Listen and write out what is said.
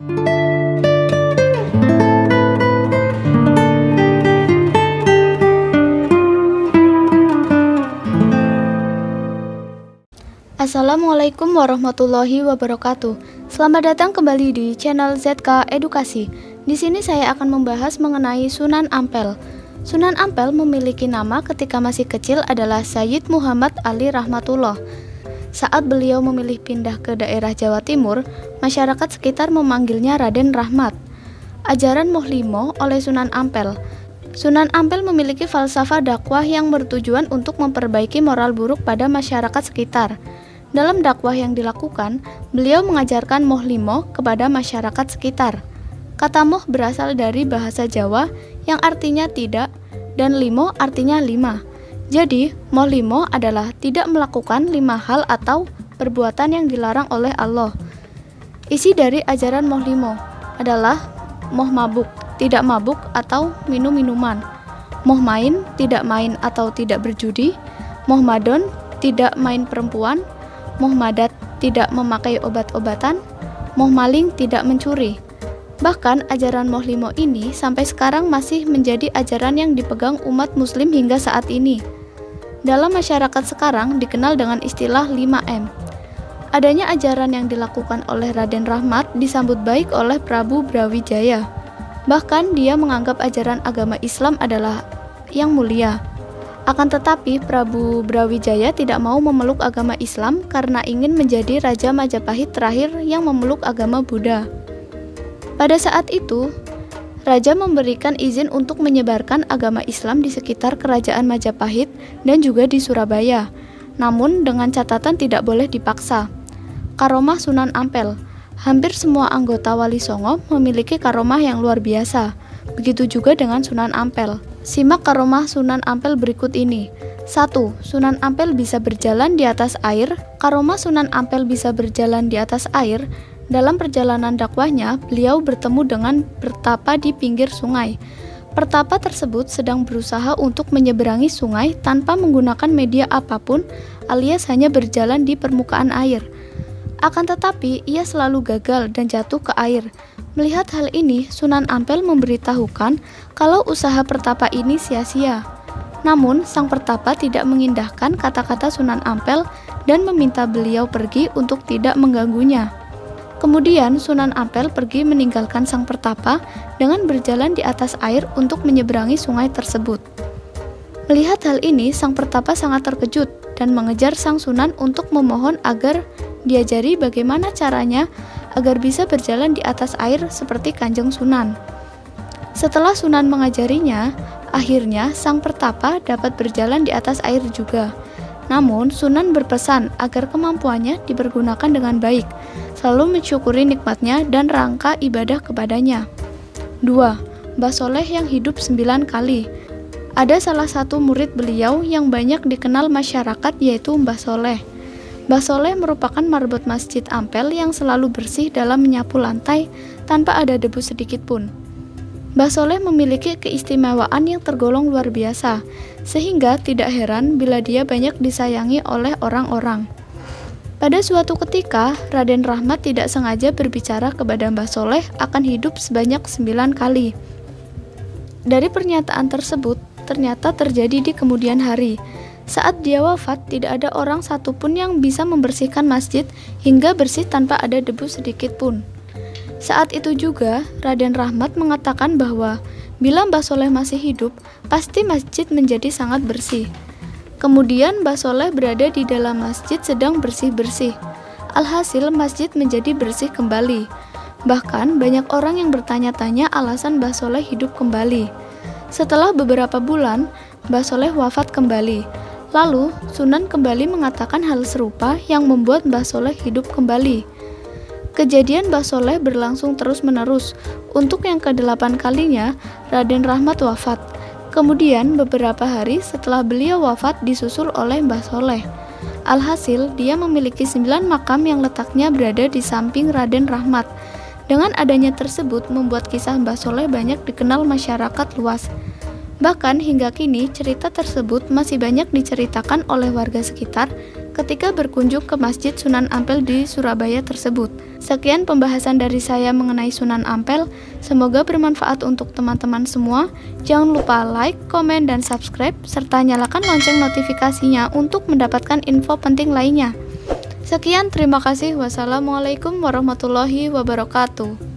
Assalamualaikum warahmatullahi wabarakatuh. Selamat datang kembali di channel ZK Edukasi. Di sini saya akan membahas mengenai Sunan Ampel. Sunan Ampel memiliki nama ketika masih kecil adalah Sayyid Muhammad Ali Rahmatullah. Saat beliau memilih pindah ke daerah Jawa Timur, masyarakat sekitar memanggilnya Raden Rahmat. Ajaran Mohlimo oleh Sunan Ampel. Sunan Ampel memiliki falsafah dakwah yang bertujuan untuk memperbaiki moral buruk pada masyarakat sekitar. Dalam dakwah yang dilakukan, beliau mengajarkan mohlimo kepada masyarakat sekitar. Kata moh berasal dari bahasa Jawa yang artinya tidak dan limo artinya 5. Jadi, mohlimo adalah tidak melakukan 5 hal atau perbuatan yang dilarang oleh Allah. Isi dari ajaran mohlimo adalah moh mabuk, tidak mabuk atau minum minuman. Moh main, tidak main atau tidak berjudi. Moh madon, tidak main perempuan. Moh madat, tidak memakai obat-obatan. Moh maling, tidak mencuri. Bahkan ajaran mohlimo ini sampai sekarang masih menjadi ajaran yang dipegang umat muslim hingga saat ini. Dalam masyarakat sekarang dikenal dengan istilah 5M. Adanya ajaran yang dilakukan oleh Raden Rahmat disambut baik oleh Prabu Brawijaya. Bahkan dia menganggap ajaran agama Islam adalah yang mulia. Akan tetapi Prabu Brawijaya tidak mau memeluk agama Islam karena ingin menjadi Raja Majapahit terakhir yang memeluk agama Buddha. Pada saat itu, Raja memberikan izin untuk menyebarkan agama Islam di sekitar kerajaan Majapahit dan juga di Surabaya. Namun dengan catatan tidak boleh dipaksa. Karomah Sunan Ampel. Hampir semua anggota Wali Songo memiliki karomah yang luar biasa. Begitu juga dengan Sunan Ampel. Simak karomah Sunan Ampel berikut ini. 1. Sunan Ampel bisa berjalan di atas air. Karomah Sunan Ampel bisa berjalan di atas air. Dalam perjalanan dakwahnya, beliau bertemu dengan pertapa di pinggir sungai. Pertapa tersebut sedang berusaha untuk menyeberangi sungai tanpa menggunakan media apapun, alias hanya berjalan di permukaan air. Akan tetapi, ia selalu gagal dan jatuh ke air. Melihat hal ini, Sunan Ampel memberitahukan kalau usaha pertapa ini sia-sia. Namun, sang pertapa tidak mengindahkan kata-kata Sunan Ampel dan meminta beliau pergi untuk tidak mengganggunya. Kemudian, Sunan Ampel pergi meninggalkan sang pertapa dengan berjalan di atas air untuk menyeberangi sungai tersebut. Melihat hal ini, sang pertapa sangat terkejut dan mengejar sang Sunan untuk memohon agar diajari bagaimana caranya agar bisa berjalan di atas air seperti Kanjeng Sunan. Setelah Sunan mengajarinya, akhirnya sang pertapa dapat berjalan di atas air juga. Namun, Sunan berpesan agar kemampuannya dipergunakan dengan baik, selalu mensyukuri nikmatnya dan rangka ibadah kepadanya. 2. Mbah Soleh yang hidup 9 kali. Ada salah satu murid beliau yang banyak dikenal masyarakat yaitu Mbah Soleh. Mbah Soleh merupakan marbot Masjid Ampel yang selalu bersih dalam menyapu lantai tanpa ada debu sedikit pun. Mbah Soleh memiliki keistimewaan yang tergolong luar biasa, sehingga tidak heran bila dia banyak disayangi oleh orang-orang. Pada suatu ketika, Raden Rahmat tidak sengaja berbicara kepada Mbah Soleh akan hidup sebanyak 9 kali. Dari pernyataan tersebut, ternyata terjadi di kemudian hari. Saat dia wafat, tidak ada orang satupun yang bisa membersihkan masjid hingga bersih tanpa ada debu sedikit pun. Saat itu juga, Raden Rahmat mengatakan bahwa bila Mbah Soleh masih hidup, pasti masjid menjadi sangat bersih. Kemudian Mbah Soleh berada di dalam masjid sedang bersih-bersih. Alhasil masjid menjadi bersih kembali. Bahkan banyak orang yang bertanya-tanya alasan Mbah Soleh hidup kembali. Setelah beberapa bulan, Mbah Soleh wafat kembali. Lalu, Sunan kembali mengatakan hal serupa yang membuat Mbah Soleh hidup kembali. Kejadian Mbah Soleh berlangsung terus-menerus. Untuk yang ke-8 kalinya, Raden Rahmat wafat. Kemudian, beberapa hari setelah beliau wafat disusul oleh Mbah Soleh. Alhasil, dia memiliki 9 makam yang letaknya berada di samping Raden Rahmat. Dengan adanya tersebut, membuat kisah Mbah Soleh banyak dikenal masyarakat luas. Bahkan hingga kini cerita tersebut masih banyak diceritakan oleh warga sekitar ketika berkunjung ke Masjid Sunan Ampel di Surabaya tersebut. Sekian pembahasan dari saya mengenai Sunan Ampel. Semoga bermanfaat untuk teman-teman semua. Jangan lupa like, komen, dan subscribe, serta nyalakan lonceng notifikasinya untuk mendapatkan info penting lainnya. Sekian, terima kasih. Wassalamualaikum warahmatullahi wabarakatuh.